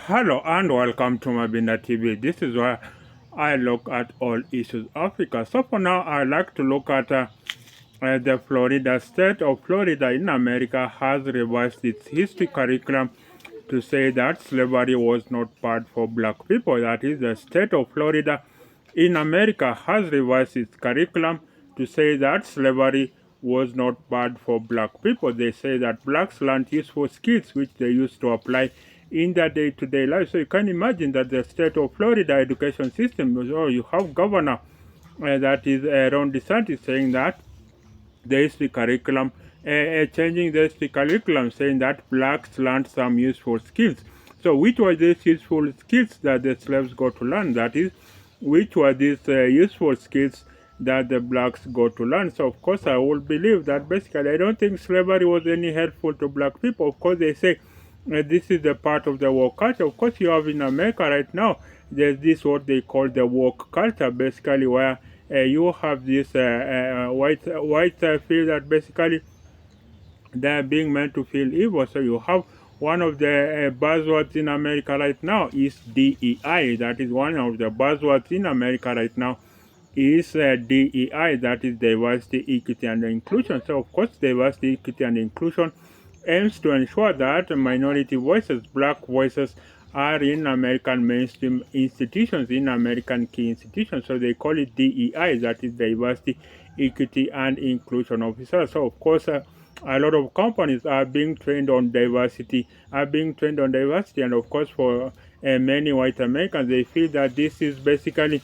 Hello and welcome to Mabina TV. This is where I look at all issues Africa. So for now, I like to look at the Florida state of Florida in America has revised its history curriculum to say that slavery was not bad for black people. That is, the state of Florida in America has revised its curriculum to say that slavery was not bad for black people. They say that blacks learned useful skills which they used to apply in their day-to-day life. So you can imagine that the state of Florida education system, so you have governor that is Ron DeSantis saying that there is the curriculum, changing the curriculum, saying that blacks learned some useful skills. So, which were these useful skills that the slaves got to learn? That is, which were these useful skills that the blacks got to learn? So, of course, I will believe that basically, I don't think slavery was any helpful to black people. Of course, they say this is the part of the work culture. Of course, you have in America right now, there's this what they call the work culture, basically, where you have this white feel that basically they're being meant to feel evil. So you have one of the buzzwords in America right now is DEI. That is one of the buzzwords in America right now is DEI. That is diversity, equity, and inclusion. So of course, diversity, equity, and inclusion aims to ensure that minority voices, black voices, are in American mainstream institutions, in American key institutions. So they call it DEI, that is diversity, equity, and inclusion officers. So of course, a lot of companies are being trained on diversity, and of course, for many white Americans, they feel that this is basically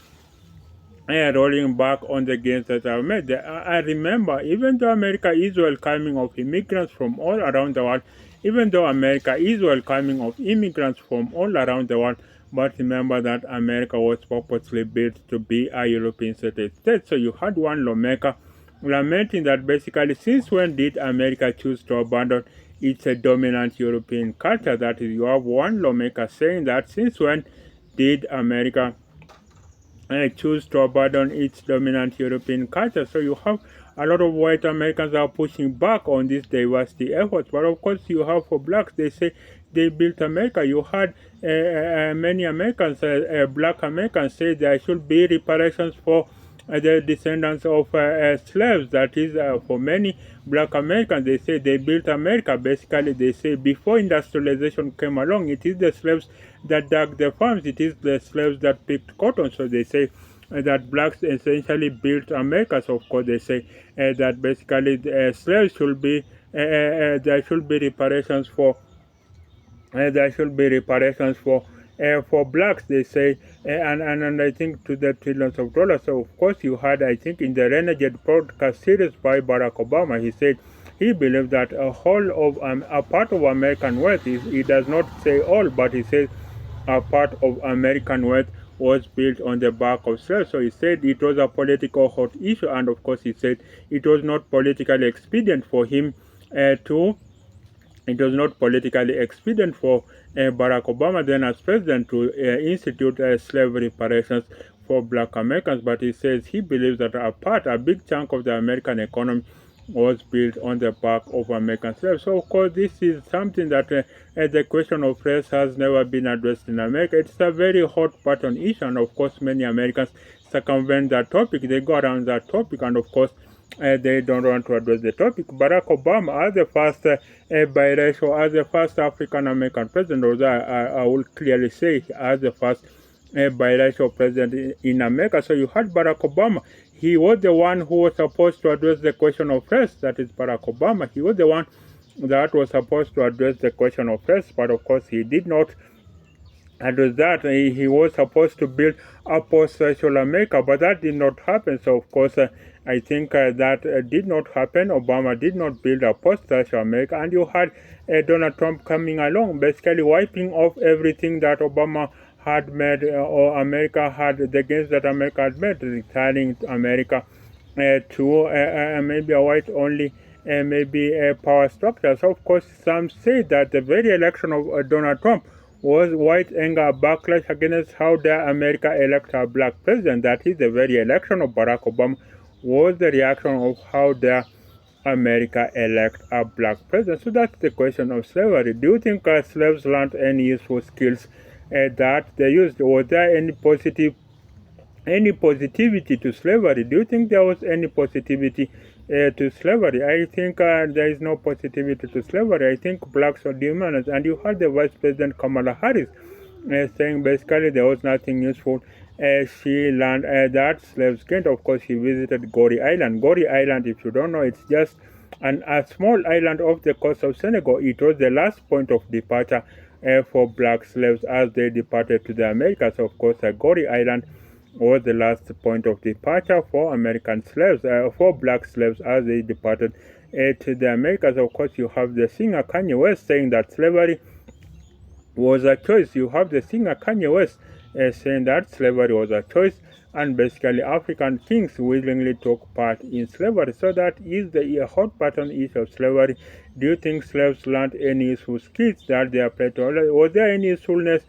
rolling back on the gains that are made. I remember, even though America is welcoming of immigrants from all around the world, even though America is welcoming of immigrants from all around the world, but remember that America was purposely built to be a European-centered state. So you had one lawmaker lamenting that basically, since when did America choose to abandon its dominant European culture? That is, you have one lawmaker saying that since when did America choose to abandon its dominant European culture. So you have a lot of white Americans are pushing back on this diversity efforts. But of course, you have for blacks, they say they built America. You had many Americans, black Americans, say there should be reparations for the descendants of slaves. That is, for many black Americans, they say they built America. Basically, they say before industrialization came along, it is the slaves that dug the farms, it is the slaves that picked cotton. So they say that blacks essentially built America. So of course, they say that basically slaves should be there should be reparations for there should be reparations for blacks, they say, and I think to the trillions of dollars. So of course, you had, I think, in the Renegade broadcast series by Barack Obama, he said he believed that a part of American wealth is, he does not say all, but he says a part of American wealth was built on the back of slaves. So he said it was a political hot issue, and of course, he said it was not politically expedient for him to it was not politically expedient for Barack Obama, then as president, to institute slave reparations for black Americans. But he says he believes that a big chunk of the American economy was built on the back of American slaves. So, of course, this is something that the question of race has never been addressed in America. It's a very hot button issue, and of course, many Americans circumvent that topic. They go around that topic, and of course, they don't want to address the topic. Barack Obama, as the first biracial, as the first African American president, although I will clearly say as the first biracial president in America. So you had Barack Obama. He was the one who was supposed to address the question of race. That is Barack Obama. He was the one that was supposed to address the question of race, but of course he did not address that. He was supposed to build a post-racial America, but that did not happen. So of course, I think that did not happen. Obama did not build a post-racial America, and you had Donald Trump coming along, basically wiping off everything that Obama had made, or America had, the gains that America had made, returning America to maybe a white-only maybe a power structure. So of course, some say that the very election of Donald Trump was white anger backlash against how dare America elect a black president. That is, the very election of Barack Obama was the reaction of how dare America elect a black president. So that's the question of slavery. Do you think slaves learned any useful skills that they used? Was there any positivity to slavery? Do you think there was any positivity to slavery? I think there is no positivity to slavery. I think blacks are dehumanized. And you had the Vice President Kamala Harris saying basically there was nothing useful. She learned that slaves gained. Of course, she visited Gori Island. Gori Island, if you don't know, it's just a small island off the coast of Senegal. It was the last point of departure for black slaves as they departed to the Americas. Of course, Gori Island was the last point of departure for American slaves, for black slaves as they departed to the Americas. Of course, you have the singer Kanye West saying that slavery was a choice. You have the singer Kanye West saying that slavery was a choice, and basically African kings willingly took part in slavery. So that is the hot button issue of slavery. Do you think slaves learned any useful skills that they applied to others? Was there any usefulness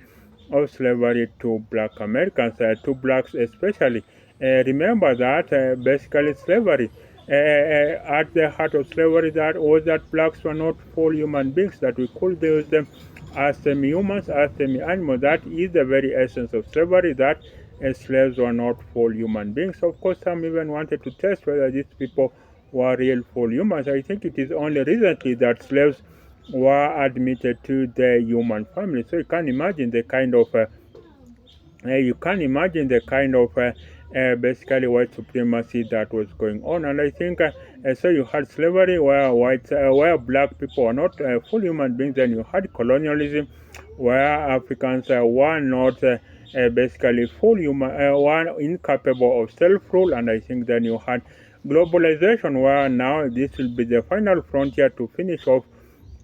of slavery to black Americans, to blacks especially? Remember that basically slavery, at the heart of slavery, that was that blacks were not full human beings, that we could use them as semi-humans, as semi-animals. That is the very essence of slavery, that slaves were not full human beings. Of course, some even wanted to test whether these people were real full humans. I think it is only recently that slaves were admitted to the human family. So you can imagine the kind of basically white supremacy that was going on. And I think so you had slavery where where black people were not full human beings. Then you had colonialism where Africans were not basically full human, were incapable of self-rule. And I think then you had globalization where now this will be the final frontier to finish off,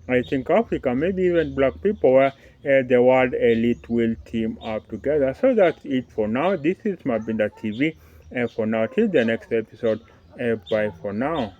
I think, Africa, maybe even black people, where the world elite will team up together. So that's it for now. This is Mabinda TV. And for now, till the next episode, bye for now.